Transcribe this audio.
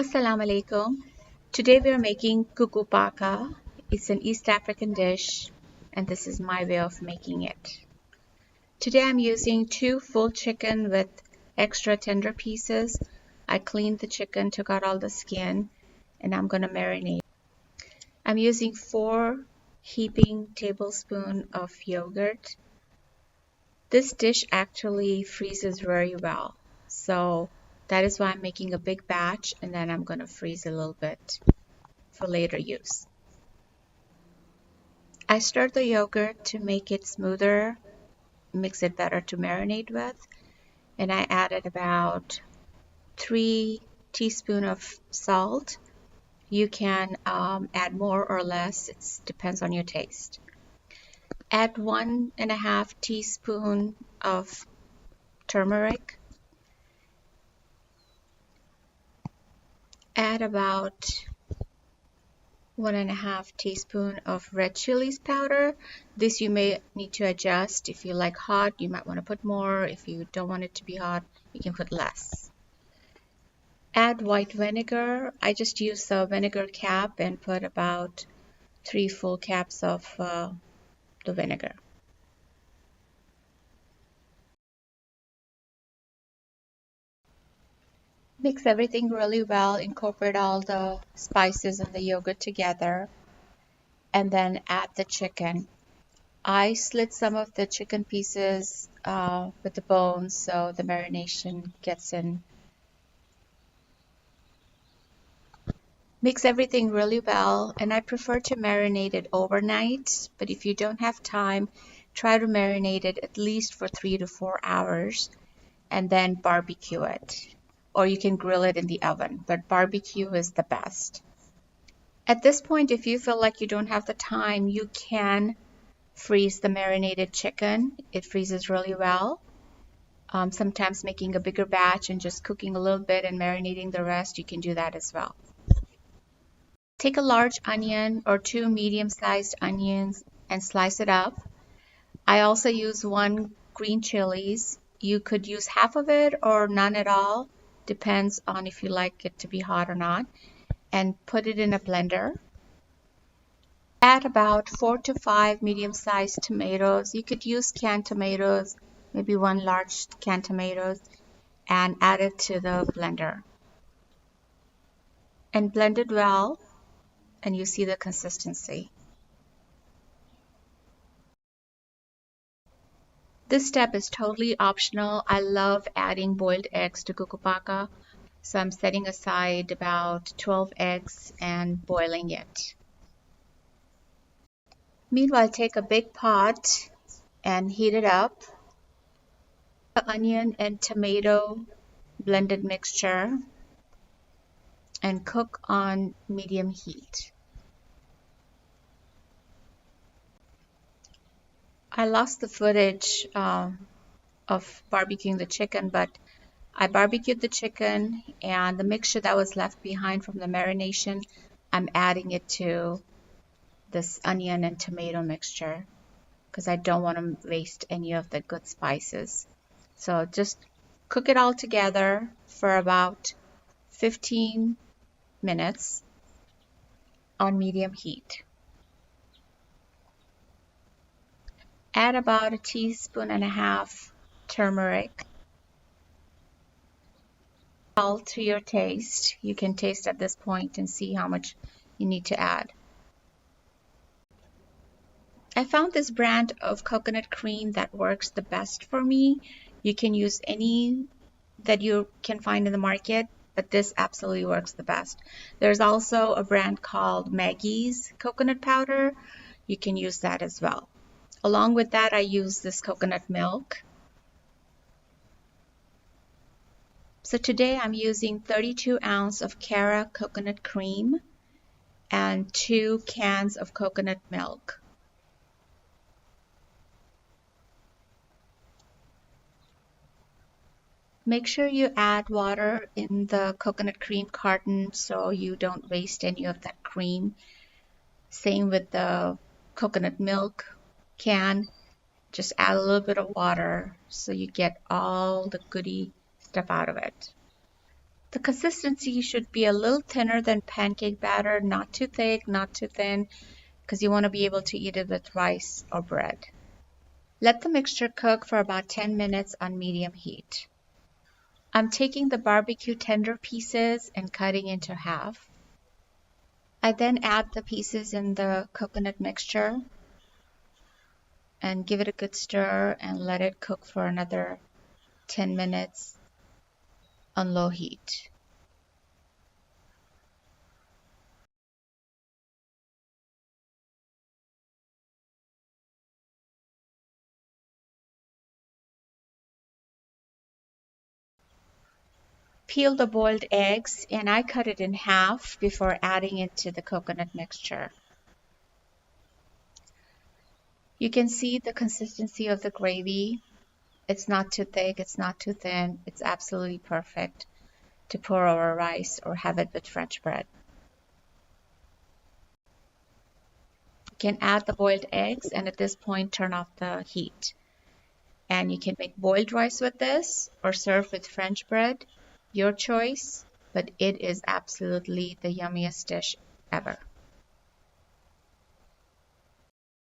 Assalamu alaikum. Today we are making Kukko Pakka. It's an East African dish and this is my way of making it. Today I'm using 2 full chicken with extra tender pieces. I cleaned the chicken, took out all the skin, and I'm going to marinate. I'm using 4 heaping tablespoon of yogurt. This dish actually freezes very well. So that is why I'm making a big batch and then I'm going to freeze a little bit for later use. I stirred the yogurt to make it smoother, makes it better to marinate with, and I added about 3 teaspoons of salt. You can add more or less, it depends on your taste. Add 1.5 teaspoon of turmeric. Add about 1.5 teaspoon of red chilies powder. This you may need to adjust. If you like hot, you might want to put more. If you don't want it to be hot, you can put less. Add white vinegar. I just used a vinegar cap and put about 3 full caps of the vinegar. Mix everything really well, incorporate all the spices and the yogurt together, and then add the chicken. I slit some of the chicken pieces with the bones so the marination gets in. Mix everything really well, and I prefer to marinate it overnight, but if you don't have time, try to marinate it at least for 3 to 4 hours and then barbecue it. Or you can grill it in the oven, but barbecue is the best. At this point, if you feel like you don't have the time, you can freeze the marinated chicken. It freezes really well. Sometimes making a bigger batch and just cooking a little bit and marinating the rest, you can do that as well. Take a large onion or 2 medium-sized onions and slice it up. I also use 1 green chilies. You could use half of it or none at all. Depends on if you like it to be hot or not. And put it in a blender. Add about 4 to 5 medium-sized tomatoes. You could use canned tomatoes, maybe 1 large canned tomatoes, and add it to the blender. And blend it well, and you see the consistency. This step is totally optional. I love adding boiled eggs to Kukko Pakka, so I'm setting aside about 12 eggs and boiling it. Meanwhile, take a big pot and heat it up. The onion and tomato blended mixture and cook on medium heat. I lost the footage of barbecuing the chicken, but I barbecued the chicken and the mixture that was left behind from the marination, I'm adding it to this onion and tomato mixture because I don't want to waste any of the good spices. So just cook it all together for about 15 minutes on medium heat. Add about 1.5 teaspoons turmeric. Salt to your taste. You can taste at this point and see how much you need to add. I found this brand of coconut cream that works the best for me. You can use any that you can find in the market, but this absolutely works the best. There's also a brand called Maggie's coconut powder. You can use that as well. Along with that, I use this coconut milk. So today I'm using 32 ounces of Cara coconut cream and 2 cans of coconut milk. Make sure you add water in the coconut cream carton so you don't waste any of that cream. Same with the coconut milk can. Just add a little bit of water so you get all the goody stuff out of it. The consistency should be a little thinner than pancake batter, not too thick, not too thin, because you want to be able to eat it with rice or bread. Let the mixture cook for about 10 minutes on medium heat. I'm taking the barbecue tender pieces and cutting into half. I then add the pieces in the coconut mixture and give it a good stir and let it cook for another 10 minutes on low heat. Peel the boiled eggs, and I cut it in half before adding it to the coconut mixture. You can see the consistency of the gravy. It's not too thick, it's not too thin. It's absolutely perfect to pour over rice or have it with French bread. You can add the boiled eggs and at this point turn off the heat. And you can make boiled rice with this or serve with French bread, your choice, but it is absolutely the yummiest dish ever.